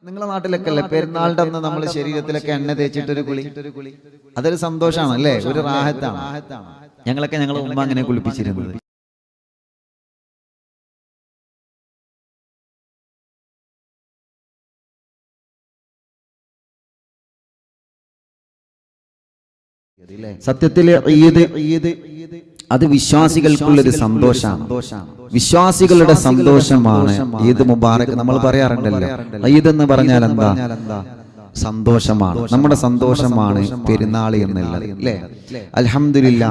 നിങ്ങളുടെ നാട്ടിലൊക്കെ അല്ലേ പെരുന്നാളിന്റെ അന്ന് നമ്മൾ ശരീരത്തിലൊക്കെ എണ്ണ തേച്ചിട്ടൊരു കുളി, അതൊരു സന്തോഷമാണ് അല്ലേ, ഒരു റാഹത്താണ്. ഞങ്ങളൊക്കെ ഞങ്ങളെ ഉമ്മ അങ്ങനെ കുളിപ്പിച്ചിരുന്നത്. സത്യത്തില് ഈദ് അത് വിശ്വാസികൾക്കുള്ളൊരു സന്തോഷമാണ്, വിശ്വാസികളുടെ സന്തോഷമാണ്. ഈദ് മുബാറക് നമ്മൾ പറയാറുണ്ടല്ലോ. ഈദ് എന്ന് പറഞ്ഞാൽ എന്താ? സന്തോഷമാണ്, നമ്മുടെ സന്തോഷമാണ് പെരുന്നാൾ എന്നുള്ളത് അല്ലേ. അൽഹംദുലില്ലാ,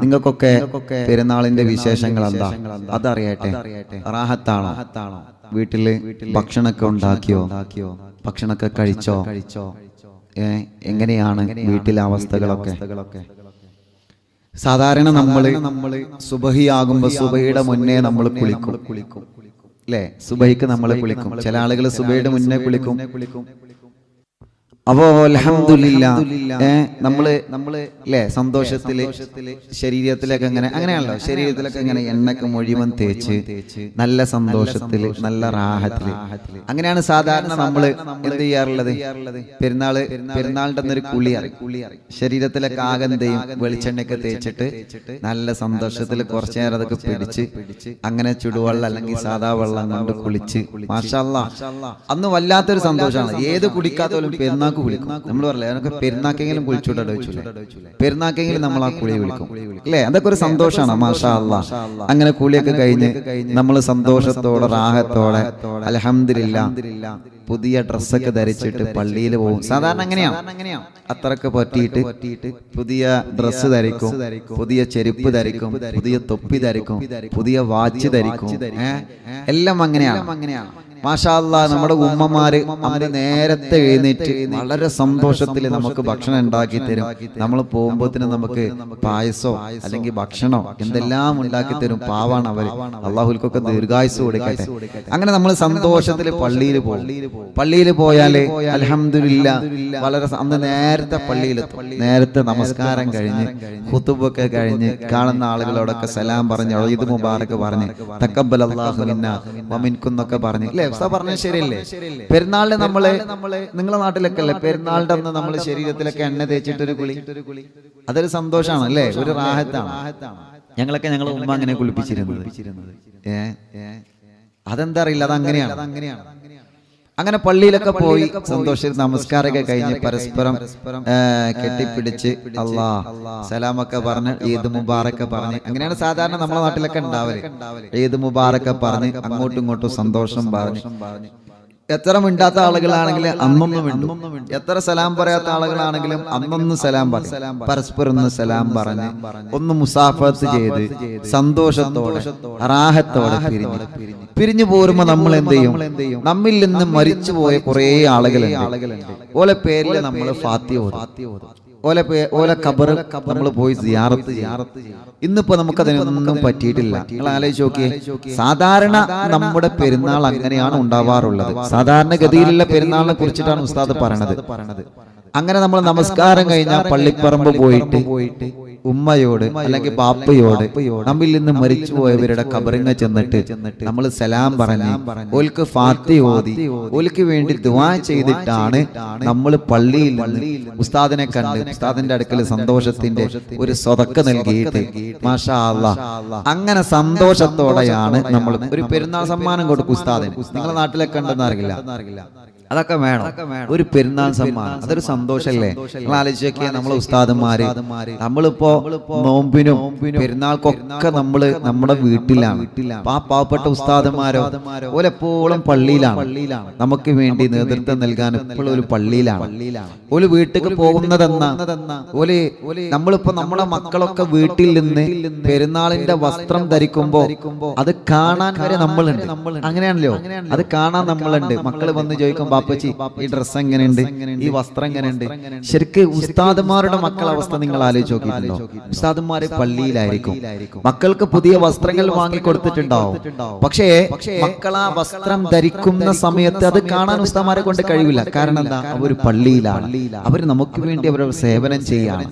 നിങ്ങൾക്കൊക്കെ പെരുന്നാളിന്റെ വിശേഷങ്ങൾ എന്താ അതറിയട്ടെ. റാഹത്താണോ? വീട്ടില് ഭക്ഷണമൊക്കെ ഉണ്ടാക്കിയോ? ഭക്ഷണമൊക്കെ കഴിച്ചോ? എങ്ങനെയാണ് വീട്ടിലെ അവസ്ഥകളൊക്കെ? സാധാരണ നമ്മള് സുബഹിയാകുമ്പോ സുബഹിയുടെ മുന്നേ നമ്മൾ കുളിക്കും അല്ലേ. സുബഹിക്ക് നമ്മൾ കുളിക്കും. ചില ആളുകൾ സുബഹിയുടെ മുന്നേ കുളിക്കും. അപ്പോ അൽഹംദുലില്ലാ നമ്മള് അല്ലേ സന്തോഷത്തില് ശരീരത്തിലൊക്കെ അങ്ങനെയാണല്ലോ, ശരീരത്തിലൊക്കെ ഇങ്ങനെ എണ്ണൊക്കെ മുഴുവൻ തേച്ച് നല്ല സന്തോഷത്തില് നല്ല റാഹത്തില് അങ്ങനെയാണ് സാധാരണ നമ്മള് എന്ത് ചെയ്യാറുള്ളത്. പെരുന്നാളിന്റെ അന്നൊരു കുളി ശരീരത്തിലൊക്കെ ആകന്തയും വെളിച്ചെണ്ണയൊക്കെ തേച്ചിട്ട് നല്ല സന്തോഷത്തില് കുറച്ചു നേരം അതൊക്കെ പിടിച്ച് അങ്ങനെ ചുടുവെള്ളം അല്ലെങ്കിൽ സാധാ വെള്ളം കൊണ്ട് കുളിച്ച് മാഷാ അല്ലാഹ് അന്ന് വല്ലാത്തൊരു സന്തോഷമാണ്. ഏത് കുടിക്കാത്തോലും പെരുന്നാൾ കുളിക്കും. നമ്മൾ പറയല്ലേ അതൊക്കെ പെരുന്നാക്കെങ്കിലും കുളിച്ചൂടെ ചോദിച്ചില്ലേ, പെരുന്നാക്കെങ്കിലും നമ്മൾ ആ കുളി വിളിക്കും അല്ലേ. അതൊക്കെ ഒരു സന്തോഷമാണ് മാഷാ അല്ലാഹ്. അങ്ങനെ കുളിയൊക്കെ കഴിഞ്ഞ് നമ്മൾ സന്തോഷത്തോടെ റാഹത്തോടെ അൽഹംദുലില്ലാ പുതിയ ഡ്രസ്സൊക്കെ ധരിച്ചിട്ട് പള്ളിയിൽ പോകും. സാധാരണ അങ്ങനെയാണ്. അത്രയൊക്കെ പറ്റിയിട്ട് പുതിയ ഡ്രസ്സ് ധരിക്കും, പുതിയ ചെരുപ്പ് ധരിക്കും, പുതിയ തൊപ്പി ധരിക്കും, പുതിയ വാച്ച് ധരിക്കും. എല്ലാം അങ്ങനെയാണ് മാഷാ അല്ലാഹ്. നമ്മുടെ ഉമ്മമാര് അന്ന് നേരത്തെ എഴുന്നേറ്റ് വളരെ സന്തോഷത്തിൽ നമുക്ക് ഭക്ഷണം ഉണ്ടാക്കി തരും. നമ്മൾ പോകുമ്പോത്തിന് നമുക്ക് പായസോ അല്ലെങ്കിൽ ഭക്ഷണോ എന്തെല്ലാം ഉണ്ടാക്കി തരും. പാവാണ് അവര്, അള്ളാഹുൽക്കൊക്കെ ദീർഘായുസ് കൊടുക്കട്ടെ. അങ്ങനെ നമ്മൾ സന്തോഷത്തിൽ പള്ളിയിൽ പോകും. പള്ളിയിൽ പോയാല് അൽഹംദുലില്ലാ വളരെ അന്ന് നേരത്തെ പള്ളിയിലെത്തും. നേരത്തെ നമസ്കാരം കഴിഞ്ഞ് ഖുതുബൊക്കെ കഴിഞ്ഞ് കാണുന്ന ആളുകളോടൊക്കെ സലാം പറഞ്ഞ് ഈദ് മുബാറക് പറഞ്ഞ് തഖബ്ബലല്ലാഹു മിന്നാ വമിൻകും എന്നൊക്കെ പറഞ്ഞ് അല്ലേ പറഞ്ഞ ശരിയല്ലേ. പെരുന്നാളിന് നമ്മള് നിങ്ങളുടെ നാട്ടിലൊക്കെ അല്ലേ പെരുന്നാളിന്റെ അന്ന് നമ്മൾ ശരീരത്തിലൊക്കെ എണ്ണ തേച്ചിട്ടൊരു കുളി, അതൊരു സന്തോഷമാണ് അല്ലേ, ഒരു റാഹത്താണ്. ഞങ്ങളൊക്കെ ഞങ്ങളെ ഉമ്മ അങ്ങനെ കുളിപ്പിച്ചിരുന്നത്. അതെന്താ അറിയില്ല, അതങ്ങനെയാണ്. അങ്ങനെ പള്ളിയിലൊക്കെ പോയി സന്തോഷിച്ച് നമസ്കാരമൊക്കെ കഴിഞ്ഞ് പരസ്പരം കെട്ടിപ്പിടിച്ച് അല്ലാഹ് സലാമൊക്കെ പറഞ്ഞ് ഈദ് മുബാറക്ക് പറഞ്ഞ് അങ്ങനെയാണ് സാധാരണ നമ്മുടെ നാട്ടിലൊക്കെ ഉണ്ടാവല്. ഈദ് മുബാറക്ക് പറഞ്ഞ് അങ്ങോട്ടും ഇങ്ങോട്ടും സന്തോഷം പറഞ്ഞ് എത്ര മിണ്ടാത്ത ആളുകളാണെങ്കിലും അന്നൊന്നും മിണ്ടും, എത്ര സലാം പറയാത്ത ആളുകളാണെങ്കിലും അന്നൊന്നും സലാം പറയും. പരസ്പരം ഒന്ന് സലാം പറഞ്ഞ് ഒന്ന് മുസാഫത്ത് ചെയ്ത് സന്തോഷത്തോടെ റാഹത്തോടെ പിരിഞ്ഞു പോരുമ്പോ നമ്മൾ എന്ത് ചെയ്യും? നമ്മിൽ നിന്ന് മരിച്ചുപോയ കുറെ ആളുകളുണ്ട്. ഓലെ പേരിൽ നമ്മൾ ഫാത്തിഹ ഓതും. ഓലെ ഖബർ നമ്മൾ പോയി സിയാറത്ത് ചെയ്യും. ഇന്നിപ്പോ നമുക്കതിനൊന്നും പറ്റിയിട്ടില്ല. നിങ്ങൾ ആലോചിച്ച് നോക്കിയേ, സാധാരണ നമ്മുടെ പെരുന്നാൾ അങ്ങനെയാണ് ഉണ്ടാവാറുള്ളത്. സാധാരണഗതിയിലുള്ള പെരുന്നാളിനെ കുറിച്ചിട്ടാണ് ഉസ്താദ് പറയണത്. അങ്ങനെ നമ്മൾ നമസ്കാരം കഴിഞ്ഞാൽ പള്ളിപ്പറമ്പ് പോയിട്ട് ഉമ്മയോട് അല്ലെങ്കിൽ ബാപ്പയോട് നമ്മിൽ നിന്ന് മരിച്ചുപോയവരുടെ ഖബറിങ്ങ ചെന്നിട്ട് നമ്മൾ സലാം പറഞ്ഞ് ഓൽക്ക് ഫാത്തിഹ ഓതി ഓൽക്ക് വേണ്ടി ദുആ ചെയ്തിട്ടാണ് നമ്മൾ പള്ളിയിൽ നിന്ന് ഉസ്താദിനെ കണ്ട് ഉസ്താദിന്റെ അടുക്കൽ സന്തോഷത്തിന്റെ ഒരു സ്വതക്ക നൽകിയിട്ട് മാഷാ അല്ലാഹ് അങ്ങനെ സന്തോഷത്തോടെയാണ് നമ്മൾ ഒരു പെരുന്നാൾ സമ്മാനം കൊടുക്കും ഉസ്താദിന്. നിങ്ങളുടെ നാട്ടിലൊക്കെ ഉണ്ടെന്ന് അറിയില്ല. അതൊക്കെ വേണം, ഒരു പെരുന്നാൾ സമ്മാനം, അതൊരു സന്തോഷല്ലേ. നിങ്ങൾ ആലോചിച്ച് നോക്കിയാൽ നമ്മളെ ഉസ്താദന്മാര് നമ്മളിപ്പോ നോമ്പിനും പെരുന്നാൾക്കൊക്കെ നമ്മള് നമ്മുടെ വീട്ടിലാണ്. ആ പാവപ്പെട്ട ഉസ്താദന്മാരോ ഓലെപ്പോഴും പള്ളിയിലാണ്, നമുക്ക് വേണ്ടി നേതൃത്വം നൽകാൻ എപ്പോഴും ഒരു പള്ളിയിലാണ്. ഓല് വീട്ടിലേക്ക് പോകുന്നതെന്നാ ഓല് നമ്മളിപ്പോ നമ്മുടെ മക്കളൊക്കെ വീട്ടിൽ നിന്ന് പെരുന്നാളിന്റെ വസ്ത്രം ധരിക്കുമ്പോ അത് കാണാൻ വരെ നമ്മളുണ്ട്. അങ്ങനെയാണല്ലോ, അത് കാണാൻ നമ്മളുണ്ട്. മക്കള് വന്ന് ചോദിക്കും ബാപ്പച്ചി ഈ ഡ്രസ്സ് എങ്ങനെയുണ്ട്, ഈ വസ്ത്രം എങ്ങനെയുണ്ട്. ശരിക്ക് ഉസ്താദന്മാരുടെ മക്കളെ അവസ്ഥ നിങ്ങൾ ആലോചിച്ച് നോക്കിയിട്ടുണ്ടോ? ഉസ്താദന്മാര് പള്ളിയിലായിരിക്കും, മക്കൾക്ക് പുതിയ വസ്ത്രങ്ങൾ വാങ്ങിക്കൊടുത്തിട്ടുണ്ടാവും. പക്ഷേ മക്കൾ ആ വസ്ത്രം ധരിക്കുന്ന സമയത്ത് അത് കാണാൻ ഉസ്താദന്മാരെ കൊണ്ട് കഴിയില്ല. കാരണം എന്താ? അവര് പള്ളിയിലാണ്, അവര് നമുക്ക് വേണ്ടി അവരുടെ സേവനം ചെയ്യാണ്.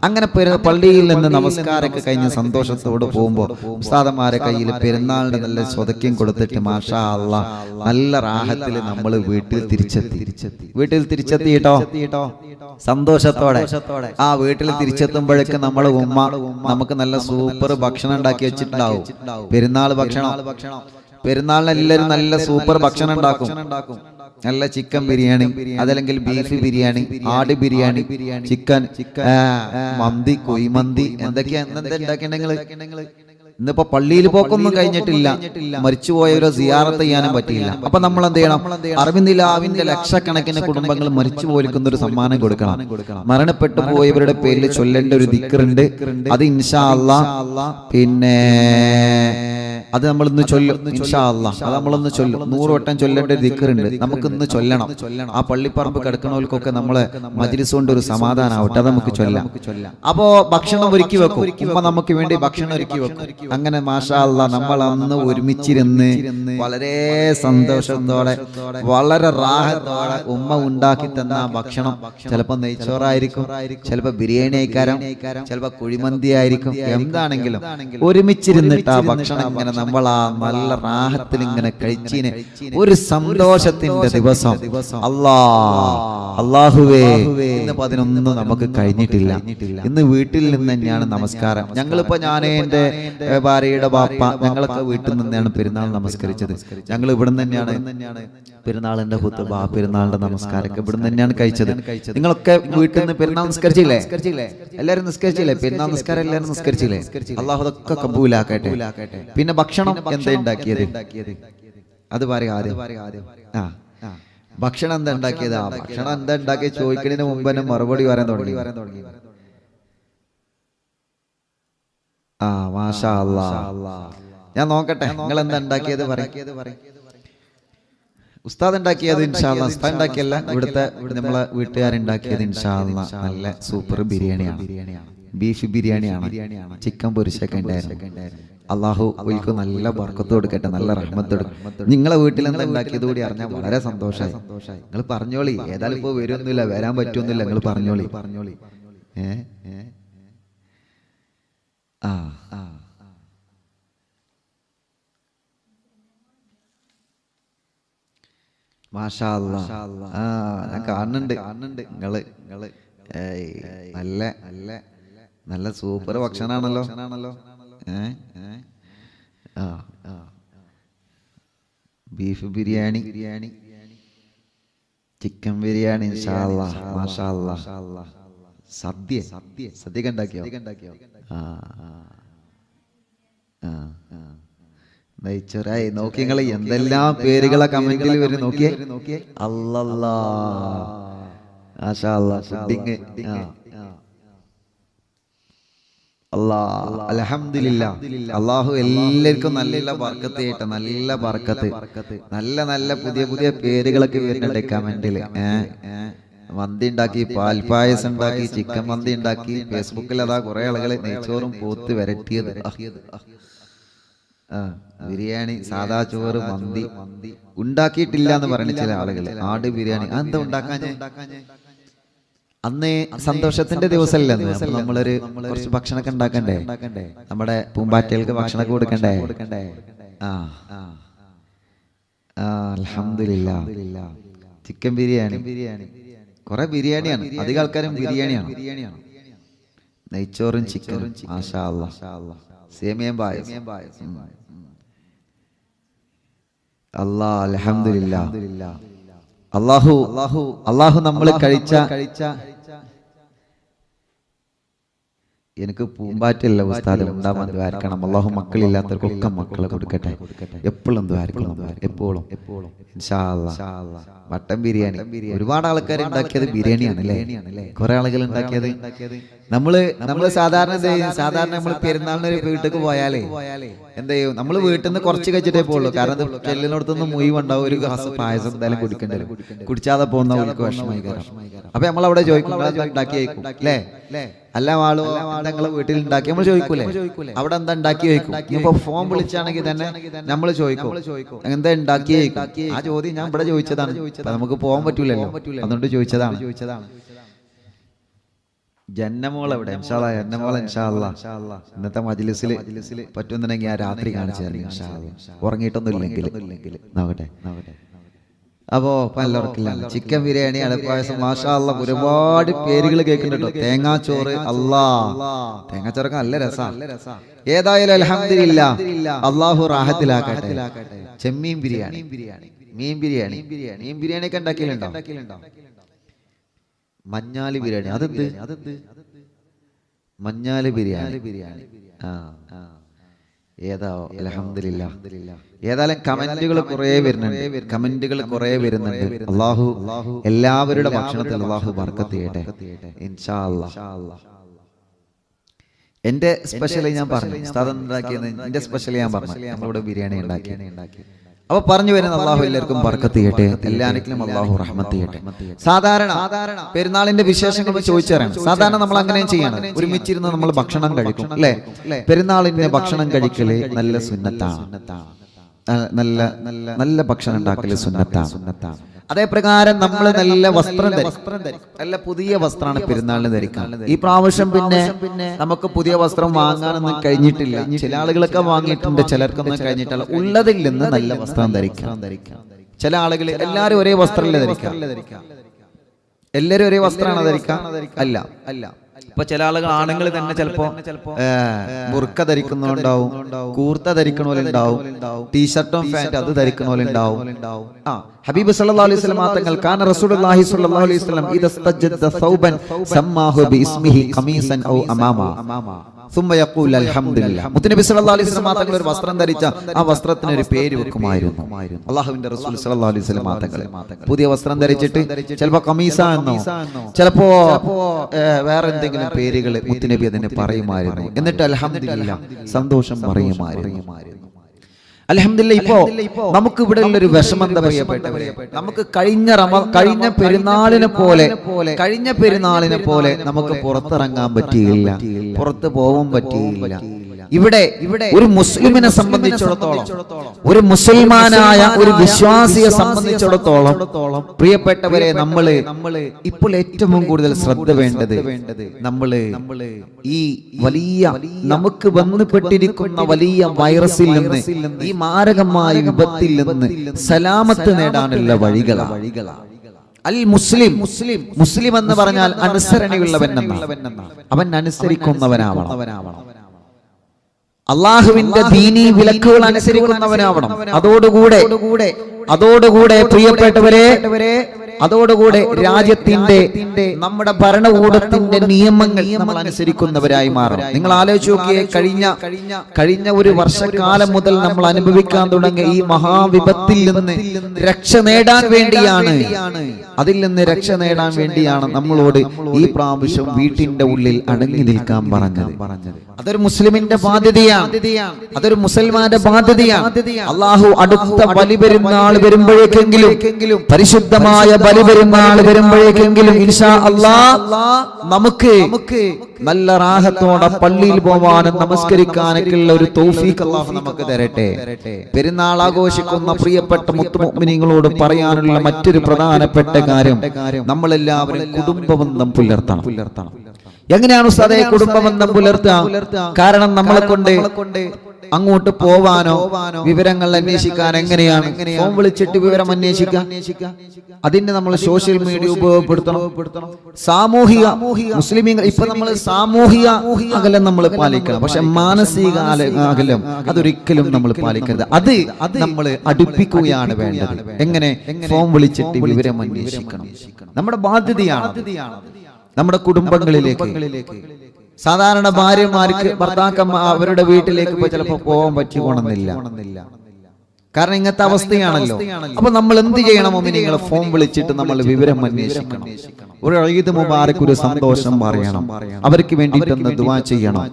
അങ്ങനെ പള്ളിയിൽ നിന്ന് നമസ്കാരമൊക്കെ കഴിഞ്ഞ് സന്തോഷത്തോട് പോകുമ്പോ ഉസ്താദന്മാരെ കയ്യിൽ പെരുന്നാളിന്റെ നല്ല സ്വതക്യം കൊടുത്തിട്ട് മാഷാ അല്ലാഹ് നല്ല റാഹത്തിൽ നമ്മൾ വീട്ടിൽ വീട്ടിൽ തിരിച്ചെത്തിയിട്ടോ സന്തോഷത്തോടെ. ആ വീട്ടിൽ തിരിച്ചെത്തുമ്പോഴേക്ക് നമ്മളെ ഉമ്മ നമുക്ക് നല്ല സൂപ്പർ ഭക്ഷണം ഉണ്ടാക്കി വെച്ചിട്ടുണ്ടാവും. പെരുന്നാൾ ഭക്ഷണം. പെരുന്നാളിന് എല്ലാവരും നല്ല സൂപ്പർ ഭക്ഷണം ഉണ്ടാക്കും. നല്ല ചിക്കൻ ബിരിയാണി, അതല്ലെങ്കിൽ ബീഫ് ബിരിയാണി, ആട് ബിരിയാണി, ചിക്കൻ മന്തി, കുഴിമന്തി, എന്തൊക്കെയാ ഉണ്ടാക്കിയിട്ടുണ്ടെങ്കിൽ ഇന്നിപ്പോ പള്ളിയിൽ പോക്കൊന്നും കഴിഞ്ഞിട്ടില്ല, മരിച്ചുപോയവരോ സിയാറത്ത് ചെയ്യാനും പറ്റിയില്ല. അപ്പൊ നമ്മൾ എന്ത് ചെയ്യണം? അറിവിന്ദിലാവിന്റെ ലക്ഷക്കണക്കിന് കുടുംബങ്ങൾ മരിച്ചു പോലിക്കുന്ന ഒരു സമ്മാനം കൊടുക്കണം. മരണപ്പെട്ടു പോയവരുടെ പേരിൽ ചൊല്ലേണ്ട ഒരു ദിക്റുണ്ട്. അത് ഇൻഷാ അല്ലാഹ് പിന്നെ അത് നമ്മൾ ഇന്ന് ചൊല്ലും. ഇൻഷാ അല്ലാഹ് അത് നമ്മളൊന്ന് ചൊല്ലും. 100 വട്ടം ചൊല്ലേണ്ട ഒരു ദിക്റുണ്ട്, നമുക്ക് ഇന്ന് ചൊല്ലണം. ആ പള്ളിപ്പറമ്പ് കിടക്കുന്നവർക്കൊക്കെ നമ്മളെ മജ്ലിസ് കൊണ്ട് ഒരു സമാധാനം ആവട്ടെ, അത് നമുക്ക് ചൊല്ലാം. അപ്പോ ഭക്ഷണം ഒരുക്കി വെക്കും, ഉമ്മ നമുക്ക് വേണ്ടി ഭക്ഷണം ഒരുക്കി വെക്കും. അങ്ങനെ മാഷാ അല്ലാഹ് നമ്മൾ അന്ന് ഒരുമിച്ചിരുന്ന് വളരെ സന്തോഷത്തോടെ വളരെ റാഹത്തോടെ ഉമ്മ ഉണ്ടാക്കി തന്ന ഭക്ഷണം ചിലപ്പോൾ നെയ്ച്ചോറായിരിക്കും, ചിലപ്പോൾ ബിരിയാണി ആയിക്കാരം, ചിലപ്പോൾ കുഴിമന്തി ആയിരിക്കും. എന്താണെങ്കിലും ഒരുമിച്ചിരുന്നിട്ട് ആ ഭക്ഷണം ഇങ്ങനെ നമ്മൾ ആ നല്ല റാഹത്തിൽ ഇങ്ങനെ കഴിച്ചിന് ഒരു സന്തോഷത്തിന്റെ ദിവസം. അല്ലാഹുവേ ഇന്നിപ്പോ അതിനൊന്നും നമുക്ക് കഴിഞ്ഞിട്ടില്ല. ഇന്ന് വീട്ടിൽ നിന്ന് തന്നെയാണ് നമസ്കാരം. ഞങ്ങളിപ്പോ ഞാൻ എന്റെ ഭാര്യയുടെ ബാപ്പ ഞങ്ങളൊക്കെ വീട്ടിൽ നിന്നാണ് പെരുന്നാൾ നമസ്കരിച്ചത്. ഞങ്ങൾ ഇവിടെ തന്നെയാണ് പെരുന്നാളിന്റെ ഖുത്ബ, പെരുന്നാളിന്റെ നമസ്കാരമൊക്കെ ഇവിടെ തന്നെയാണ് കഴിച്ചത്. നിങ്ങളൊക്കെ വീട്ടിൽ നിന്ന് പെരുന്നാൾ നിസ്കരിച്ചില്ലേ? എല്ലാവരും നിസ്കരിച്ചില്ലേ? പെരുന്നാൾ നിസ്കാരം എല്ലാവരും നിസ്കരിച്ചില്ലേ? അള്ളാഹു അതൊക്കെ കബൂലാക്കട്ടെ. പിന്നെ ഭക്ഷണം എന്താ ഉണ്ടാക്കിയത്? അത് പറയാം ആദ്യം. ഭക്ഷണം എന്താ ഉണ്ടാക്കിയത്? ഭക്ഷണം എന്താ ഉണ്ടാക്കിയത് ചോദിക്കുന്നതിന് മുമ്പ് തന്നെ മറുപടി പറയാൻ തുടങ്ങി. മാഷാ അല്ലാഹ്. ഞാൻ നോക്കട്ടെ നിങ്ങൾ എന്താ ഉണ്ടാക്കിയത് പറയും. ഉസ്താദ് ഉണ്ടാക്കിയത് ഇൻഷാ അല്ലാഹ്, ഉസ്താദ് ഉണ്ടാക്കിയല്ല, ഇവിടുത്തെ നമ്മളെ വീട്ടുകാരുണ്ടാക്കിയത് ഇൻഷാ അല്ലാഹ് നല്ല സൂപ്പർ ബിരിയാണിയാണ്. ബീഫ് ബിരിയാണിയാണ്, ചിക്കൻ പൊരിച്ചൊക്കെ ഉണ്ടായിരുന്നു. അള്ളാഹു ഒരിക്കലും നല്ല ബർക്കത്ത് കൊടുക്കട്ടെ, നല്ല റഹ്മത്ത് കൊടുക്കും. നിങ്ങളെ വീട്ടിൽ എന്താ ഉണ്ടാക്കിയത് കൂടി അറിഞ്ഞാൽ വളരെ സന്തോഷമായി. നിങ്ങൾ പറഞ്ഞോളി, ഏതായാലും ഇപ്പൊ വരുമൊന്നുമില്ല, വരാൻ പറ്റുമൊന്നുമില്ല, നിങ്ങൾ പറഞ്ഞോളി. മാഷാ അല്ലാഹ്. ഞാൻ കാണുന്നുണ്ട് നിങ്ങള് നല്ല നല്ല നല്ല സൂപ്പർ ഭക്ഷണാണല്ലോ. ബീഫ് ബിരിയാണി, ചിക്കൻ ബിരിയാണി, ഇൻഷാ അല്ലാഹ്. മാഷാ അല്ലാഹ്. സദ്യ ഉണ്ടാക്കിയോ? നെയ്ച്ചോറായി. നോക്കി നിങ്ങള് എന്തെല്ലാം പേരുകളെ കമന്റിൽ വരും. നോക്കിയേ അല്ലല്ലാ, മാഷാ അല്ലാഹ്. ഫുഡിങ് അൽഹംദുലില്ലാ. അല്ലാഹു എല്ലാവർക്കും നല്ല ബർക്കത്ത് ചെയ്യട്ടെ, നല്ല ബർക്കത്ത്. നല്ല നല്ല പുതിയ പുതിയ പേരുകളൊക്കെ വരുന്നുണ്ട് കമന്റില്. മന്തി ഉണ്ടാക്കി, പാൽപായസം ഉണ്ടാക്കി, ചിക്കൻ മന്തി ഉണ്ടാക്കി. ഫേസ്ബുക്കിൽ അതാ കുറെ ആളുകൾ നെയ്ച്ചോറും പോത്ത് വരട്ടിയത്, ബിരിയാണി, സാദാ ചോറ്, മന്തി ഉണ്ടാക്കിയിട്ടില്ല എന്ന് പറയുന്ന ചില ആളുകൾ. ആട് ബിരിയാണി അതെന്താ ഉണ്ടാക്കാഞ്ഞേ? അന്ന് സന്തോഷത്തിന്റെ ദിവസമല്ലേ, നമ്മളൊരു കുറച്ച് ഭക്ഷണമൊക്കെ ഉണ്ടാക്കണ്ടേ? നമ്മുടെ പൂമ്പാറ്റകൾക്ക് ഭക്ഷണമൊക്കെ കൊടുക്കണ്ടേ? അൽഹംദുലില്ലാ. ചിക്കൻ ബിരിയാണി, കുറെ ബിരിയാണിയാണ്, അധികം ആൾക്കാരും ബിരിയാണിയാണ്. നെയ്ച്ചോറും ചിക്കനും, മാഷാ അല്ലാഹ്. സേമിയയും പായസം. അല്ലാഹ് അൽഹംദുലില്ലാ. അല്ലാഹു നമ്മൾ കഴിച്ച എനിക്ക് പൂമ്പാറ്റല്ല ഉസ്താദ് ഉണ്ടാവാൻ ദ്വാരക്കണം. അല്ലാഹു മക്കളില്ലാത്തവർക്കൊക്കെ മക്കളെ കൊടുക്കട്ടെ. എപ്പോഴും ദ്വാരക്കണം, എപ്പോഴും ഇൻഷാ അല്ലാഹ്. മട്ടൻ ബിരിയാണി ഒരുപാട് ആൾക്കാർ ഉണ്ടാക്കിയത് ബിരിയാണിയാണ് അല്ലേ? കുറെ ആളുകൾ ഉണ്ടാക്കിയത്. നമ്മള് സാധാരണ നമ്മൾ പെരുന്നാളിന് വീട്ടിലേക്ക് പോയാലേ എന്ത് ചെയ്യും? നമ്മൾ വീട്ടിൽ നിന്ന് കുറച്ച് കഴിച്ചിട്ടേ പോകുള്ളൂ. കാരണം ചെല്ലിനോടത്തൊന്ന് മുഴുവുണ്ടാവും, ഒരു ഗ്ലാസ് പായസം എന്തായാലും കുടിക്കേണ്ടി വരും. കുടിച്ചാതെ പോകുന്ന അവർക്ക് വിഷമമായി കയറാം. അപ്പൊ നമ്മൾ അവിടെ ചോദിക്കും ഉണ്ടാക്കി കഴിക്കും അല്ലേ? അല്ല ആളോ ഞങ്ങളെ വീട്ടിൽ ഉണ്ടാക്കി നമ്മൾ ചോദിക്കൂലേ? അവിടെ എന്താ ഉണ്ടാക്കി കഴിക്കും. ഇപ്പൊ ഫോൺ വിളിച്ചാണെങ്കിൽ തന്നെ നമ്മൾ ചോദിക്കും എന്താ ഉണ്ടാക്കി കഴിക്കും. ആ ചോദ്യം ഞാൻ ഇവിടെ ചോദിച്ചതാണ്, നമുക്ക് പോകാൻ പറ്റൂലല്ലോ, അതുകൊണ്ട് ചോദിച്ചതാണ്. ജന്നമോൾ എവിടെ? ജന്നമോൾ ഇൻഷാ അല്ലാഹ് ഇന്നത്തെ മജ്ലിസിൽ പറ്റുന്നുണ്ടെങ്കിൽ ആ രാത്രി കാണിച്ചു തരാം ഇൻഷാ അല്ലാഹ്. ഉറങ്ങിയിട്ടൊന്നും ഇല്ലെങ്കിൽ നോക്കട്ടെ. അപ്പോ പലർക്കില്ല ചിക്കൻ ബിരിയാണി, അടപ്പായസം, മാഷാ അല്ലാഹ് ഒരുപാട് പേരുകൾ കേൾക്കുന്നുണ്ടോ. തേങ്ങാച്ചോറ്, അല്ലാ തേങ്ങാച്ചോറൊക്കെ നല്ല രസാണ്. ഏതായാലും അൽഹംദുലില്ലാ അല്ലാഹു റാഹത്തിലാക്കട്ടെ. ചെമ്മീൻ ബിരിയാണി, മീൻ ബിരിയാണി, മീൻ ബിരിയാണി ഒക്കെ ഉണ്ടാക്കിയിട്ടുണ്ടോ? മഞ്ഞാലി ബിരിയാണി, അതെന്ത് മഞ്ഞാലി ബിരിയാണി? ഏതാ അൽഹംദുലില്ലാ. ഏതായാലും കമന്റുകൾ കുറെ വരുന്നുണ്ട്. അല്ലാഹു എല്ലാവരുടെ ഭക്ഷണത്തിൽ അല്ലാഹു ബർക്കത്ത് ചെയ്യട്ടെ ഇൻഷാ അല്ലാഹ്. എന്റെ സ്പെഷ്യലി ഞാൻ പറഞ്ഞു, ഉസ്താദ് ഉണ്ടാക്കിയത് എന്റെ സ്പെഷ്യലി ഞാൻ പറഞ്ഞു, നമ്മളിവിടെ ബിരിയാണി ഉണ്ടാക്കി. അപ്പൊ പറഞ്ഞു വരുന്ന അല്ലാഹു എല്ലാവർക്കും ബർക്കത്ത് ചെയ്യട്ടെ, എല്ലാവർക്കും അല്ലാഹു റഹ്മത്ത് ചെയ്യട്ടെ. സാധാരണ പെരുന്നാളിന്റെ വിശേഷങ്ങൾ ചോദിച്ചറിയാം. സാധാരണ നമ്മൾ അങ്ങനെ ചെയ്യണം, ഒരുമിച്ചിരുന്ന് നമ്മൾ ഭക്ഷണം കഴിക്കും അല്ലെ. പെരുന്നാളിന്റെ ഭക്ഷണം കഴിക്കല് നല്ല സുന്നത്താണ്, നല്ല നല്ല ഭക്ഷണം ഉണ്ടാക്കല് സുന്നത്താണ്. അതേപ്രകാരം നമ്മൾ നല്ല വസ്ത്രം ധരിക്കും, നല്ല പുതിയ വസ്ത്രമാണ് പെരുന്നാളിന് ധരിക്കാൻ. ഈ പ്രാവശ്യം പിന്നെ നമുക്ക് പുതിയ വസ്ത്രം വാങ്ങാനൊന്നും കഴിഞ്ഞിട്ടില്ല. ചില ആളുകളൊക്കെ വാങ്ങിയിട്ടുണ്ട്, ചിലർക്കൊന്നും കഴിഞ്ഞിട്ടില്ല. ഉള്ളതിൽ നിന്ന് നല്ല വസ്ത്രം ധരിക്കാം. ചില ആളുകൾ എല്ലാവരും ഒരേ വസ്ത്രമല്ലേ ധരിക്കാം? എല്ലാവരും ഒരേ വസ്ത്രമാണ് ധരിക്കാം? അല്ല. ഇപ്പൊ ചില ആളുകൾ ആണുങ്ങൾ തന്നെ ചിലപ്പോ ബുർക്ക ധരിക്കുന്നവരുണ്ടാവും, കൂർത്ത ധരിക്കണോലുണ്ടാവും, ടീഷർട്ടും പാന്റ് അത് ധരിക്കണോലുണ്ടാവും. ഹബീബ് സല്ലല്ലാഹു അലൈഹി വസല്ലം തങ്ങൾ കാന റസൂലുള്ളാഹി സ്വല്ലല്ലാഹു അലൈഹി വസല്ലം ഇദസ്തജദ്ദ സൗബൻ സമ്മാഹു ബിസ്മിഹി ഖമീസൻ ഔ അമാമ സുമ്മ യഖൂൽ അൽഹംദുലില്ലാ. മുത്തനബി സല്ലല്ലാഹു അലൈഹി വസല്ലം തങ്ങൾ ഒരു വസ്ത്രം ധരിച്ച ആ വസ്ത്രത്തിന് ഒരു പേര് വെക്കുമായിരുന്നു. അല്ലാഹുവിന്റെ റസൂൽ സല്ലല്ലാഹു അലൈഹി വസല്ലം തങ്ങൾ പുതിയ വസ്ത്രം ധരിച്ചിട്ട് ചിലപ്പോ ഖമീസ എന്നോ ചിലപ്പോ വേറെ എന്തെങ്കിലും പേരുകൾ മുത്തനബി അതിനെ പറയുമായിരുന്നു. എന്നിട്ട് അൽഹംദുലില്ലാ സന്തോഷം പറയുമായിരുന്നു. അൽഹംദുലില്ലാ. ഇപ്പോ നമുക്ക് ഇവിടെ ഉള്ളൊരു വിഷമം എന്താ പ്രിയപ്പെട്ടവരെ, നമുക്ക് കഴിഞ്ഞ പെരുന്നാളിനെ പോലെ നമുക്ക് പുറത്തിറങ്ങാൻ പറ്റിയില്ല, പുറത്ത് പോകാൻ പറ്റിയില്ല. ഇവിടെ ഒരു മുസ്ലിമിനെ സംബന്ധിച്ചിടത്തോളം, ഒരു മുസൽമാനായ ഒരു വിശ്വാസിയെ സംബന്ധിച്ചിടത്തോളം പ്രിയപ്പെട്ടവരെ, നമ്മള് ഇപ്പോൾ ഏറ്റവും കൂടുതൽ ശ്രദ്ധ വേണ്ടത് നമ്മള് ഈ വലിയ നമുക്ക് ബന്ധപ്പെട്ടിരിക്കുന്ന വലിയ വൈറസിൽ നിന്ന്, ഈ മാരകമായ വിപത്തിൽ നിന്ന് സലാമത്ത് നേടാനുള്ള വഴികളാണ്. അൽ മുസ്ലിം എന്ന് പറഞ്ഞാൽ അനുസരണയുള്ളവൻ എന്നാണ്. അവൻ അനുസരിക്കുന്നവനാവണം, അള്ളാഹുവിന്റെ ദീനീ വിലക്കുകൾ അനുസരിക്കുന്നവനാവണം. അതോടുകൂടെ പ്രിയപ്പെട്ടവരെ, അതോടുകൂടെ രാജ്യത്തിന്റെ, നമ്മുടെ ഭരണകൂടത്തിന്റെ നിയമങ്ങൾ നമ്മൾ അനുസരിക്കുന്നവരായി മാറും. നിങ്ങൾ ആലോചിച്ച് നോക്കിയേ, കഴിഞ്ഞ ഒരു വർഷക്കാലം മുതൽ നമ്മൾ അനുഭവിക്കാൻ തുടങ്ങിയ ഈ മഹാവിപത്തിൽ നിന്ന് രക്ഷ നേടാൻ വേണ്ടിയാണ്, അതിൽ നിന്ന് രക്ഷ നേടാൻ വേണ്ടിയാണ് നമ്മളോട് ഈ പ്രാവശ്യം വീട്ടിന്റെ ഉള്ളിൽ അടങ്ങി നിൽക്കാൻ പറഞ്ഞത്. അതൊരു മുസ്ലിമിന്റെ ബാധ്യതയാണ്, അതൊരു മുസൽമാന്റെ ബാധ്യതയാണ്. അള്ളാഹു അടുത്ത ബലിപെരുന്നാൾ വരുമ്പോഴേക്കെങ്കിലും, പരിശുദ്ധമായ ബലിപെരുന്നാൾ വരുമ്പോഴേക്കെങ്കിലും ഇൻഷാ അല്ലാഹ് നമുക്ക് നല്ല റാഹത്തോടെ പള്ളിയിൽ പോവാനും നമസ്കരിക്കാനൊക്കെയുള്ള ഒരു തൗഫീഖ് അല്ലാഹു നമുക്ക് തരട്ടെ. പെരുന്നാൾ ആഘോഷിക്കുന്ന പ്രിയപ്പെട്ട മുഅ്മിനീങ്ങളോട് പറയാനുള്ള മറ്റൊരു പ്രധാനപ്പെട്ട കാര്യം, നമ്മളെല്ലാവരും കുടുംബബന്ധം പുലർത്തണം. എങ്ങനെയാണ് ഉസ്താദേ കുടുംബബന്ധം പുലർത്തുക? കാരണം നമ്മളെ കൊണ്ട് അങ്ങോട്ട് പോവാനോ വിവരങ്ങൾ അന്വേഷിക്കാൻ എങ്ങനെയാണ്? ഫോൺ വിളിച്ചിട്ട് വിവരം അന്വേഷിക്കാം. അതിന് നമ്മൾ സോഷ്യൽ മീഡിയ ഉപയോഗപ്പെടുത്തണം. സാമൂഹിക മുസ്ലിമീങ്ങൾ ഇപ്പൊ നമ്മൾ സാമൂഹിക അകലം നമ്മൾ പാലിക്കണം, പക്ഷെ മാനസിക അകലം അതൊരിക്കലും നമ്മൾ പാലിക്കരുത്. അത് നമ്മൾ അടുപ്പിക്കുകയാണ് വേണ്ടത്. എങ്ങനെ? ഫോൺ വിളിച്ചിട്ട് വിവരം അന്വേഷിക്കണം. നമ്മുടെ ബാധ്യതയാണ്. നമ്മുടെ കുടുംബങ്ങളിലേക്ക്, സാധാരണ ഭാര്യമാർക്ക് ഭർത്താക്കന്മാർ അവരുടെ വീട്ടിലേക്ക് ചിലപ്പോൾ പോകാൻ പറ്റിക്കോണമെന്നില്ല. കാരണം ഇങ്ങനത്തെ അവസ്ഥയാണല്ലോ. അപ്പൊ നമ്മൾ എന്ത് ചെയ്യണം? നിങ്ങൾ ഫോൺ വിളിച്ചിട്ട് നമ്മൾ വിവരം അന്വേഷിക്കണം. ഒരു ഈദ് മുബാറക്, ഒരു സന്തോഷം പറയണം, അവർക്ക് വേണ്ടിയിട്ടൊന്ന് ദുആ ചെയ്യണം.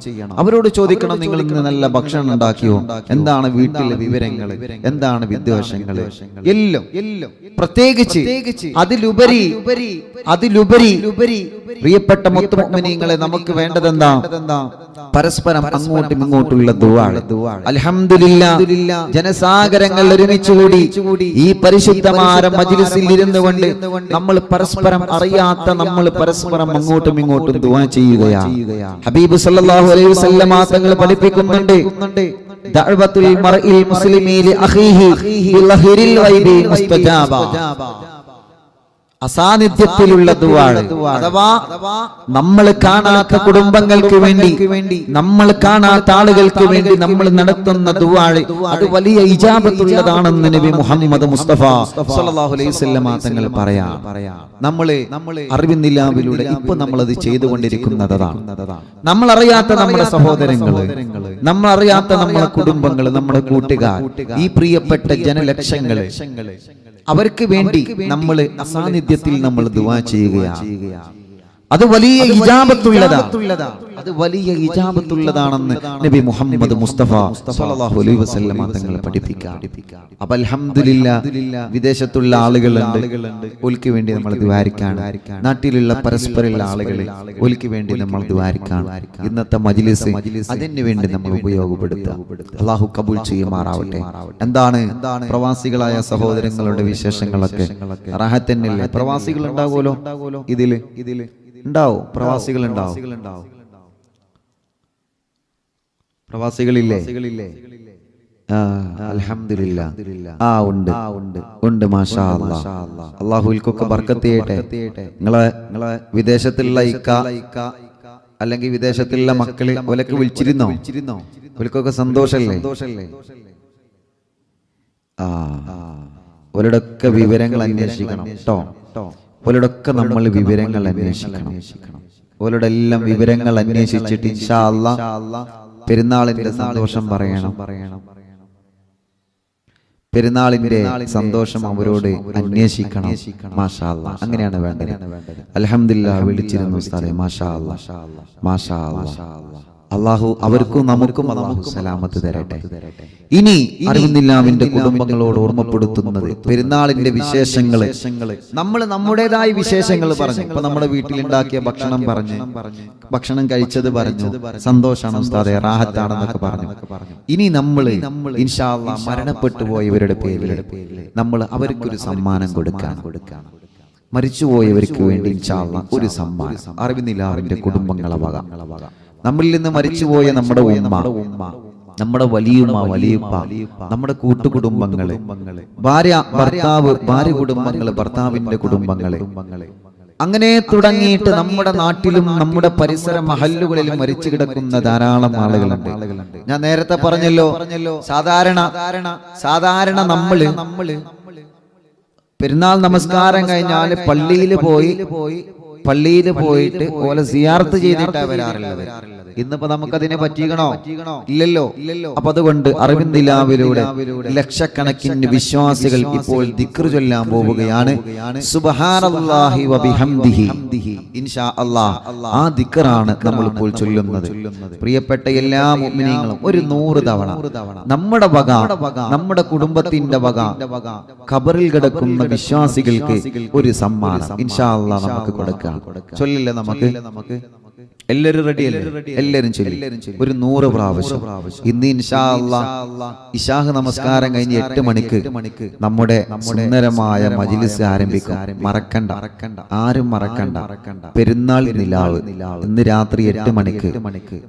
അവരോട് ചോദിക്കണം, നിങ്ങൾ ഇന്ന് നല്ല ഭക്ഷണം ഉണ്ടാക്കിയോ, എന്താണ് വീട്ടിലെ വിവരങ്ങൾ, എന്താണ് വിദ്വേഷങ്ങൾ, എല്ലാം. പ്രത്യേകിച്ച് അതിലുപരി പ്രിയപ്പെട്ട മുഅ്മിനീങ്ങളെ, നമുക്ക് വേണ്ടത് എന്താ? പരസ്പരം അങ്ങോട്ടും ഇങ്ങോട്ടുള്ള ദുആ. അൽഹംദുലില്ലാ, ജനസാഗരങ്ങൾ ഒരുമിച്ചുകൂടി ഈ പരിശുദ്ധമായ മജ്ലിസിൽ ഇരുന്നുകൊണ്ട് നമ്മൾ പരസ്പരം അറിയാത്ത, നമ്മൾ പരസ്പരം അങ്ങോട്ടും ഇങ്ങോട്ടും ദുആ ചെയ്യുകയാണ്. ഹബീബ് സല്ലല്ലാഹു അലൈഹി വസല്ലം തങ്ങൾ പഠിപ്പിക്കുന്നുണ്ട്, ദഅവത്തുൽ മർഇൽ മുസ്ലിമി ലി അഖീഹി ബിളഹിരിൽ ഗൈബി മുസ്തജാബ. അസാന്നിധ്യത്തിലുള്ള ദുആ, അഥവാ നമ്മൾ കാണാത്ത കുടുംബങ്ങൾക്ക് വേണ്ടി, നമ്മൾ കാണാത്ത ആളുകൾക്ക് വേണ്ടി നമ്മൾ നടത്തുന്ന ദുആ അത് വലിയ ഇജാബത്തുള്ളതാണെന്ന് നബി മുഹമ്മദ് മുസ്തഫ സ്വല്ലല്ലാഹു അലൈഹി വസല്ലം തങ്ങൾ പറയാം. നമ്മളെ അറിവിന്നില്ലാവിലൂടെ ഇപ്പൊ നമ്മൾ അത് ചെയ്തുകൊണ്ടിരിക്കുന്നതാണ്. നമ്മൾ അറിയാത്ത നമ്മുടെ സഹോദരങ്ങള്, നമ്മൾ അറിയാത്ത നമ്മുടെ കുടുംബങ്ങൾ, നമ്മുടെ കൂട്ടുകാർ, ഈ പ്രിയപ്പെട്ട ജനലക്ഷങ്ങള്, അവർക്ക് വേണ്ടി നമ്മൾ അസാന്നിധ്യത്തിൽ നമ്മൾ ദുആ ചെയ്യുകയാണ്. അത് വലിയ ഇജാബത്തുള്ളതാണ്. അത് വലിയ ഇജാബത്തുള്ളതാണെന്ന് നബി മുഹമ്മദ് മുസ്തഫ സ്വല്ലല്ലാഹു അലൈഹി വസല്ലം തങ്ങൾ പഠിപ്പിക്കാം. അപ്പോൾ അൽഹംദുലില്ലാഹ് വിദേശത്തുള്ള ആളുകളുണ്ട്, ഓൽക്ക് വേണ്ടി നമ്മൾ ദുആരിക്കാണ്. നാട്ടിലുള്ള പരസ്പരമുള്ള ആളുകൾ, ഓൽക്ക് വേണ്ടി നമ്മൾ ദുആരിക്കാണ്. ഇന്നത്തെ മജ്ലിസ് അതിനു വേണ്ടി നമ്മൾ ഉപയോഗപ്പെടുത്തുക. അല്ലാഹു കബൂൽ ചെയ്യുമാറാവട്ടെ. എന്താണ് പ്രവാസികളായ സഹോദരങ്ങളുടെ വിശേഷങ്ങളൊക്കെ? റാഹത്തന്നല്ലേ? പ്രവാസികൾ ഉണ്ടാകുമല്ലോ ഇതില് ഉണ്ടാവും, പ്രവാസികൾ ഉണ്ടാവും. പ്രവാസികളില്ലേ? അൽഹംദുലില്ലാ ഉണ്ട്. മാഷാ അല്ലാഹ്. അല്ലാഹുൽക്കൊക്കെ ബർക്കത്ത് ചെയ്യട്ടെ. നിങ്ങളെ വിദേശത്തുള്ള ഇക്ക അല്ലെങ്കിൽ വിദേശത്തുള്ള മക്കള് ഓലൊക്കെ വിളിച്ചിരുന്നോ? ഓൽക്കൊക്കെ സന്തോഷല്ലേ? ഓലോടൊക്കെ വിവരങ്ങൾ അന്വേഷിക്കണം കേട്ടോ. ഓലോടൊക്കെ നമ്മൾ വിവരങ്ങൾ അന്വേഷിക്കണം. ഓലോടെ എല്ലാം വിവരങ്ങൾ അന്വേഷിച്ചിട്ട് ഇൻഷാ അല്ലാഹ് പെരുന്നാളിന്റെ സന്തോഷം പറയണം. പെരുന്നാളിന്റെ സന്തോഷം അവരോട് അന്വേഷിക്കണം. മാഷാ അല്ലാഹ്. അങ്ങനെയാണ് വേണ്ടത്. അൽഹംദുലില്ലാഹ് വിളിച്ചിരുന്നു ഉസ്താദേ. മാഷാ അല്ലാഹ്, മാഷാ അല്ലാഹ്. അല്ലാഹു അവർക്കും നമുക്കും അല്ലാഹു സലാമത്ത് തരട്ടെ. ഇനി അറിവുന്നില്ലാവിന്റെ കുടുംബങ്ങളോട് ഓർമ്മപ്പെടുത്തുന്നത് പെരുന്നാളിന്റെ വിശേഷങ്ങള്. നമ്മൾ നമ്മുടേതായ വിശേഷങ്ങൾ പറഞ്ഞു. ഇപ്പൊ നമ്മുടെ വീട്ടിലുണ്ടാക്കിയ ഭക്ഷണം പറഞ്ഞു, ഭക്ഷണം കഴിച്ചത് പറഞ്ഞു, സന്തോഷാണ് ഉസ്താദേ, റാഹത്താണെന്നൊക്കെ പറഞ്ഞു. ഇനി നമ്മൾ ഇൻഷാ അല്ലാഹ് മരണപ്പെട്ടു പോയവരുടെ പേരിൽ നമ്മൾ അവർക്കൊരു സമ്മാനം കൊടുക്കാൻ, മരിച്ചുപോയവർക്ക് വേണ്ടി ഇൻഷാ അല്ലാഹ് ഒരു സമ്മാനം അറിവുന്നില്ലാവിന്റെ കുടുംബങ്ങളെ വക. നമ്മളിൽ നിന്ന് മരിച്ചുപോയ നമ്മുടെ ഉമ്മ, നമ്മുടെ വലിയുമ്മ, വലിയുപ്പ, നമ്മുടെ കൂട്ടുകുടുംബങ്ങള്, ഭാര്യ ഭർത്താവ്, ഭാര്യ കുടുംബങ്ങള്, ഭർത്താവിന്റെ കുടുംബങ്ങള്, അങ്ങനെ തുടങ്ങിയിട്ട് നമ്മുടെ നാട്ടിലും നമ്മുടെ പരിസര മഹല്ലുകളിലും മരിച്ചു കിടക്കുന്ന ധാരാളം ആളുകളുണ്ട്. ഞാൻ നേരത്തെ പറഞ്ഞല്ലോ, സാധാരണ നമ്മള് പെരുന്നാൾ നമസ്കാരം കഴിഞ്ഞാല് പള്ളിയിൽ പോയിട്ട് ഓലെ സിയാറത്ത് ചെയ്തിട്ടാ വരാറുള്ളത്. ഇന്നിപ്പോ നമുക്കതിനെ പറ്റിക്കണോ? ഇല്ലല്ലോ. അപ്പൊ അതുകൊണ്ട് അറിവിന്ദിലാവിലൂടെ ലക്ഷക്കണക്കിന് വിശ്വാസികൾ ഇപ്പോൾ ദിക്ർ ചൊല്ലാൻ പോവുകയാണ്. സുബ്ഹാനല്ലാഹി വബിഹംദിഹി. ഇൻഷാ അല്ലാഹ് ആ ദിക്റാണ് നമ്മൾ ഇപ്പോൾ ചൊല്ലുന്നത്. പ്രിയപ്പെട്ട എല്ലാ മുഅ്മിനീങ്ങളും ഒരു 100 തവണ നമ്മുടെ വക, നമ്മുടെ കുടുംബത്തിന്റെ വക, ഖബറിൽ കിടക്കുന്ന വിശ്വാസികൾക്ക് ഒരു സമ്മാനം ഇൻഷാ അല്ലാഹ് നമുക്ക് കൊടുക്കാം. ചൊല്ലില്ലേ നമുക്ക്? എല്ലാരും റെഡിയല്ലേ? എല്ലാരും ചൊല്ലി ഒരു 100 പ്രാവശ്യം. ഇന്ന് ഇൻഷാ അല്ലാഹ് ഇശാഹ് നമസ്കാരം കഴിഞ്ഞ് 8 മണിക്ക് നമ്മുടെ സുന്ദരമായ മജ്ലിസ് ആരംഭിക്കും. മറക്കണ്ട, ആരും മറക്കണ്ട. പെരുന്നാൾ നിലാവ് ഇന്ന് രാത്രി 8 മണിക്ക്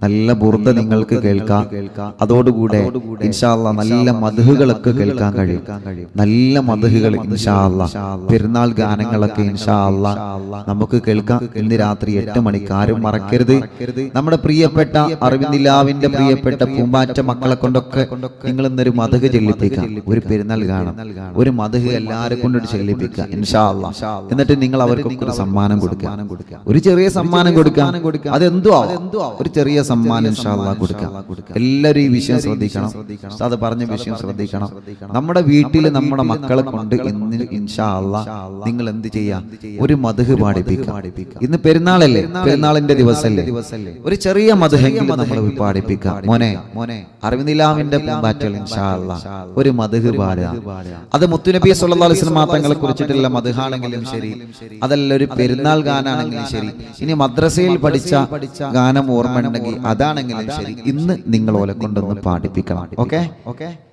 നല്ല ബുർദ നിങ്ങൾക്ക് കേൾക്കാം. അതോടുകൂടെ ഇൻഷാ അല്ലാഹ് നല്ല മദ്ഹുകളൊക്കെ കേൾക്കാൻ കഴിയും. നല്ല മദ്ഹുകൾ ഇൻഷാ അല്ലാഹ്, പെരുന്നാൾ ഗാനങ്ങളൊക്കെ ഇൻഷാ അല്ലാഹ് നമുക്ക് കേൾക്കാം. ഇന്ന് രാത്രി 8 മണിക്ക് ആരും മറക്കരുത്. നമ്മുടെ പ്രിയപ്പെട്ട അറിവിന്ദിലാവിന്റെ പ്രിയപ്പെട്ട പൂമ്പാറ്റ മക്കളെ കൊണ്ടൊക്കെ നിങ്ങൾ ഇന്നൊരു മദ്ഹ് ചൊല്ലിപ്പിക്കാം. ഒരു പെരുന്നാൾ ഗാനം, ഒരു മദ്ഹ് എല്ലാവരെ കൊണ്ടിട്ട് ചൊല്ലിപ്പിക്കാം ഇൻഷാ അല്ലാഹ്. എന്നിട്ട് നിങ്ങൾ അവർക്കൊക്കെ ഒരു സമ്മാനം കൊടുക്കാം, ഒരു ചെറിയ സമ്മാനം കൊടുക്കാം. അതെന്തുവാ? ഒരു ചെറിയ സമ്മാനം ഇൻഷാ അല്ലാഹ് കൊടുക്കാം. എല്ലാവരും ഈ വിഷയം ശ്രദ്ധിക്കണം. അത് പറഞ്ഞ വിഷയം ശ്രദ്ധിക്കണം. നമ്മുടെ വീട്ടിൽ നമ്മുടെ മക്കളെ കൊണ്ട് ഇന്ന് ഇൻഷാ അല്ലാഹ് നിങ്ങൾ എന്ത് ചെയ്യാം? ഒരു മദ്ഹ് പാടിപ്പിക്കാം. ഇന്ന് പെരുന്നാളല്ലേ, പെരുന്നാളിന്റെ ദിവസമല്ലേ, ഒരു ചെറിയ മദ്ഹെങ്കിലും നമ്മൾ പാടിപ്പിക്കാം. മോനെ അറിവിന്ദിലാവിന്റെ പൂമ്പാറ്റകൾ ഇൻഷാ അല്ലാഹ് ഒരു മദ്ഹ് പാടുക. അത് മുത്തുനബി സ്വല്ലല്ലാഹു അലൈഹി വസല്ലം തങ്ങളെ കുറിച്ചിട്ടുള്ള മദ്ഹാണെങ്കിലും ശരി, അതല്ല ഒരു പെരുന്നാൾ ഗാനാണെങ്കിലും ശരി, ഇനി മദ്രസയിൽ പഠിച്ച ഗാനം ഓർമ്മ ഉണ്ടെങ്കിൽ അതാണെങ്കിലും ശരി, ഇന്ന് നിങ്ങൾ ഓലെ കൊണ്ടൊന്ന് പാടിപ്പിക്കണം. ഓക്കെ,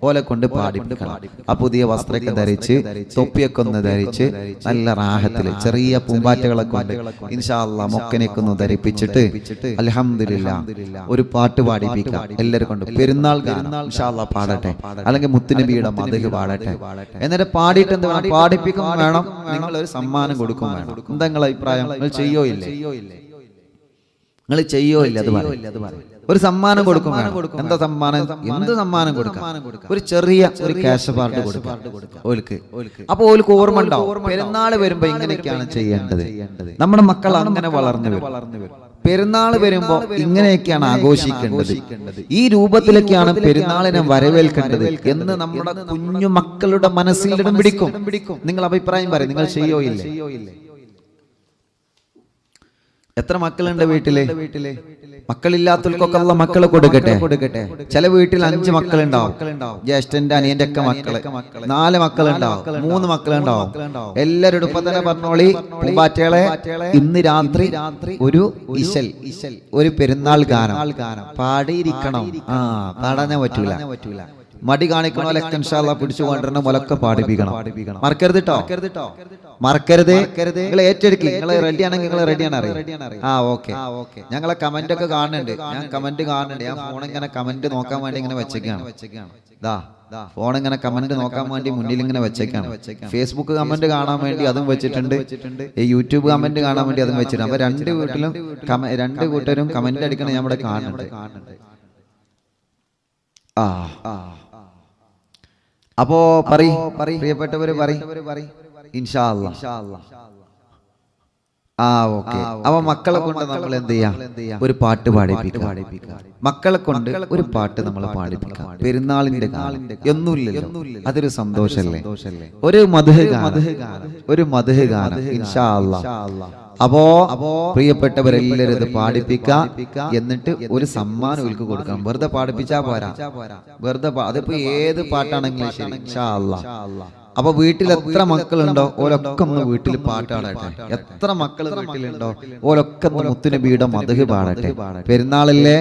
ഓലെ കൊണ്ട് പാടിപ്പിക്കണം. ആ പുതിയ വസ്ത്രമൊക്കെ ധരിച്ച്, തൊപ്പിയൊക്കെ ഒന്ന് ധരിച്ച്, നല്ല റാഹത്തില് ചെറിയ പൂമ്പാറ്റകളെ കൊണ്ട് ഇൻഷാ അല്ലാഹ് മൊക്കനെയൊക്കെ ഒന്ന് ധരിപ്പിച്ചിട്ട് അൽഹംദുലില്ലാഹ് ഒരു പാട്ട് പാടിപ്പിക്കാം എല്ലാവരും കൊണ്ട്. പെരുന്നാൾ ഗാനം ഇൻഷാ അല്ലാഹ് പാടട്ടെ, അല്ലെങ്കിൽ മുത്തുനബിയുടെ മദ്ഹ് പാടട്ടെ. എന്നിട്ട് പാടിയിട്ട് എന്ത് വേണം, പാടിപ്പിക്കും വേണം, നിങ്ങൾ ഒരു സമ്മാനം കൊടുക്കും വേണം. എന്താ നിങ്ങളുടെ അഭിപ്രായം? നിങ്ങൾ ചെയ്യോ ഇല്ലേ? നിങ്ങൾ ചെയ്യോ ഇല്ല? അത് പറയും. ഒരു സമ്മാനം കൊടുക്കും. എന്താ സമ്മാനം? എന്ത് സമ്മാനം കൊടുക്കാം? ഒരു ചെറിയ ഒരു ക്യാഷ് പാർട്ട് കൊടുക്കാം ഓൽക്ക്. അപ്പൊ ഓൽക്ക് ഓർമ്മ ഉണ്ടാവും, പെരുന്നാൾ വരുമ്പോ ഇങ്ങനെയൊക്കെയാണ് ചെയ്യേണ്ടത്. നമ്മുടെ മക്കൾ അങ്ങനെ വളർന്നു വരും. പെരുന്നാൾ വരുമ്പോ ഇങ്ങനെയൊക്കെയാണ് ആഘോഷിക്കേണ്ടത്, ഈ രൂപത്തിലൊക്കെയാണ് പെരുന്നാളിനെ വരവേൽക്കേണ്ടത് എന്ന് നമ്മുടെ കുഞ്ഞു മക്കളുടെ മനസ്സിൽ ഇടം പിടിക്കും. നിങ്ങൾ അഭിപ്രായം പറയും. നിങ്ങൾ ചെയ്യോ ഇല്ലേ? എത്ര മക്കളുണ്ട് വീട്ടില്? മക്കളില്ലാത്തവർക്കൊക്കെ ഉള്ള മക്കളെ കൊടുക്കട്ടെ. ചില വീട്ടിൽ 5 മക്കളുണ്ടാവും, ജ്യേഷ്ഠന്റെ അനിയന്റെ ഒക്കെ മക്കള്, 4 മക്കളുണ്ടാവും, 3 മക്കളുണ്ടാവും. എല്ലാവരോടും ഇപ്പൊ തന്നെ പറഞ്ഞോളി, പൂമ്പാറ്റകളെ ഇന്ന് രാത്രി ഒരു ഒരു പെരുന്നാൾ ഗാനം പാടിയിരിക്കണം. പാടാൻ പറ്റൂല. മടി കാണിക്കണോലൊക്കെ ഇൻഷാ അല്ലാഹ് പിടിച്ചു കൊണ്ടുവരണം, മുലക്കെ പാടിപ്പിക്കണം. മറക്കരുത് കേട്ടോ, മറക്കരുത്. നിങ്ങൾ ഏറ്റെടുക്കി. നിങ്ങൾ റെഡി ആണെങ്കിൽ നിങ്ങൾ റെഡിയാണ് അറിയാം. ഓക്കെ. ഞങ്ങളെ കമന്റ് ഒക്കെ കാണുന്നുണ്ട്. ഞാൻ ഫോൺ ഇങ്ങനെ കമന്റ് നോക്കാൻ വേണ്ടി ഇങ്ങനെ വെച്ചേക്കാണ്. ഫോൺ ഇങ്ങനെ കമന്റ് നോക്കാൻ വേണ്ടി മുന്നിൽ ഇങ്ങനെ വെച്ചേക്കാണ്. ഫേസ്ബുക്ക് കമന്റ് കാണാൻ വേണ്ടി അതും വെച്ചിട്ടുണ്ട്, യൂട്യൂബ് കമന്റ് കാണാൻ വേണ്ടി അതും വെച്ചിട്ടുണ്ട്. അപ്പൊ 2 വീട്ടിലും 2 കൂട്ടരും കമന്റ് അടിക്കണം ഞാൻ ഇവിടെ കാണുന്നുണ്ട്. അപ്പോ പ്രിയപ്പെട്ടവര് ഇൻഷാ അല്ലാഹ്. ഓക്കെ. അപ്പൊ മക്കളെ കൊണ്ട് നമ്മൾ എന്ത് ചെയ്യാം? ഒരു പാട്ട് പാടിപ്പിക്കാം. മക്കളെ കൊണ്ട് ഒരു പാട്ട് നമ്മൾ പാടിപ്പിക്കാം. പെരുന്നാളിന്റെ കാലം ഒന്നുമില്ലല്ലോ, അതൊരു സന്തോഷല്ലേ? ഒരു മദ്ഹ് ഗാനം ഇൻഷാ അല്ലാഹ്. അപ്പോ പ്രിയപ്പെട്ടവരെല്ലാവരും ഇത് പാടിപ്പിക്കാം. എന്നിട്ട് ഒരു സമ്മാനം ഒൽക്ക് കൊടുക്കണം. വെറുതെ പാടിപ്പിച്ചാ പോരാ, വെറുതെ അതിപ്പോ ഏത് പാട്ടാണെങ്കിലും ശരി ഇൻഷാ അല്ലാഹ്. അപ്പൊ വീട്ടിൽ എത്ര മക്കളുണ്ടോ ഓലൊക്കെ ഒന്ന് വീട്ടിൽ പാട്ടാടട്ടെ. എത്ര മക്കൾ വീട്ടിലുണ്ടോ ഓലൊക്കെ മുത്തുനബിയുടെ മദ്ഹ് പാടട്ടെ. പെരുന്നാളല്ലേ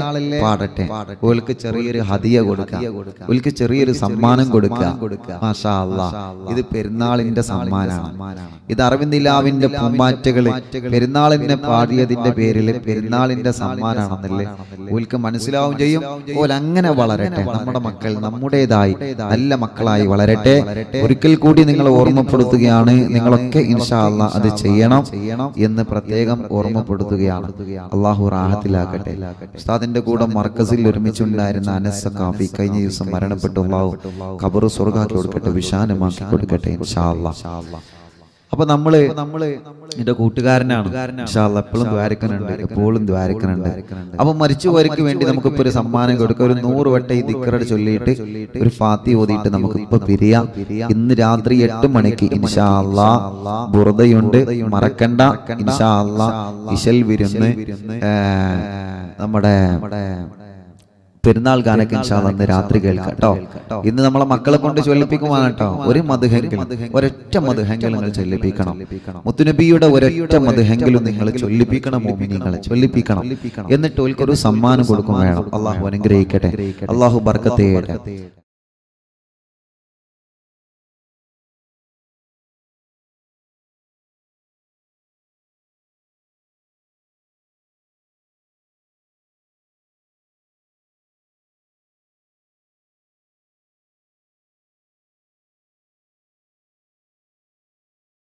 പാടട്ടെ. ഓൽക്ക് ചെറിയൊരു ഹദിയ കൊടുക്കുക, ഓൽക്ക് ചെറിയൊരു സമ്മാനം കൊടുക്കുക. മാഷാ അല്ലാഹ്, ഇത് പെരുന്നാളിന്റെ സമ്മാനമാണ്. ഇത് അറിവിന്ദിലാവിന്റെ പൂമ്പാറ്റകള് പെരുന്നാളിനെ പാടിയതിന്റെ പേരിൽ പെരുന്നാളിന്റെ സമ്മാനാണെന്നല്ലേ ഓൽക്ക് മനസ്സിലാവും ചെയ്യും. ഓലങ്ങനെ വളരട്ടെ. നമ്മുടെ മക്കൾ നമ്മുടേതായി നല്ല മക്കളായി വളരട്ടെ. ഒരിക്കൽ കൂടി നിങ്ങൾ ഓർമ്മപ്പെടുത്തുകയാണ്, നിങ്ങളൊക്കെ ഇൻഷാ അല്ലാഹ് അത് ചെയ്യണം എന്ന് പ്രത്യേകം ഓർമ്മപ്പെടുത്തുകയാണ്. അല്ലാഹു റാഹത്തിലാക്കട്ടെ. ഉസ്താദിന്റെ കൂടെ മർക്കസിൽ ഒരുമിച്ചുണ്ടായിരുന്ന അനസ് കാഫി കഴിഞ്ഞ ദിവസം മരണപ്പെട്ടു. അല്ലാഹു ഖബർ സ്വർഗ്ഗാക്കി കൊടുക്കട്ടെ, വിശാലമാക്കി കൊടുക്കട്ടെ ഇൻഷാ അല്ലാഹ്. അപ്പൊ നമ്മള് എന്റെ കൂട്ടുകാരനാണ് ഇൻഷാ അല്ലാഹ്. എപ്പോഴും ദ്വാരക്കനുണ്ട്. അപ്പൊ മരിച്ചുപോയവർക്ക് വേണ്ടി നമുക്കിപ്പോ ഒരു സമ്മാനം കൊടുക്കാം. ഒരു 100 വട്ടം ഈ ദിക്റ് ചൊല്ലിയിട്ട് ഒരു ഫാത്തി ഓതിയിട്ട് നമുക്ക് ഇപ്പൊ പിരിയാം. ഇന്ന് രാത്രി 8 മണിക്ക് ഇൻഷാ അല്ലാഹ് ബുർദയുണ്ട്, മറക്കണ്ട ഇൻഷാ അല്ലാഹ്. ഇശൽ വിരുന്ന്, നമ്മുടെ പെരുന്നാൾ ഗാനൊക്കെ ഇൻഷാ അല്ലാഹ് ഇന്ന് രാത്രി കേൾക്കാം കേട്ടോ. ഇന്ന് നമ്മളെ മക്കളെ കൊണ്ട് ചൊല്ലിപ്പിക്കുവാണ് കേട്ടോ. ഒരു മദ്ഹെങ്കിലും, ഒരൊറ്റ മദ്ഹെങ്കിലും നിങ്ങൾ ചൊല്ലിപ്പിക്കണം. മുത്തുനബിയുടെ ഒരൊറ്റ മദ്ഹെങ്കിലും നിങ്ങൾ ചൊല്ലിപ്പിക്കണം. മുഅ്മിനീങ്ങളെ ചൊല്ലിപ്പിക്കണം. എന്നിട്ട് ഓൽക്കൊരു സമ്മാനം കൊടുക്കും വേണം. അല്ലാഹു അനുഗ്രഹിക്കട്ടെ, അല്ലാഹു ബർക്കത്ത് ചെയ്യട്ടെ.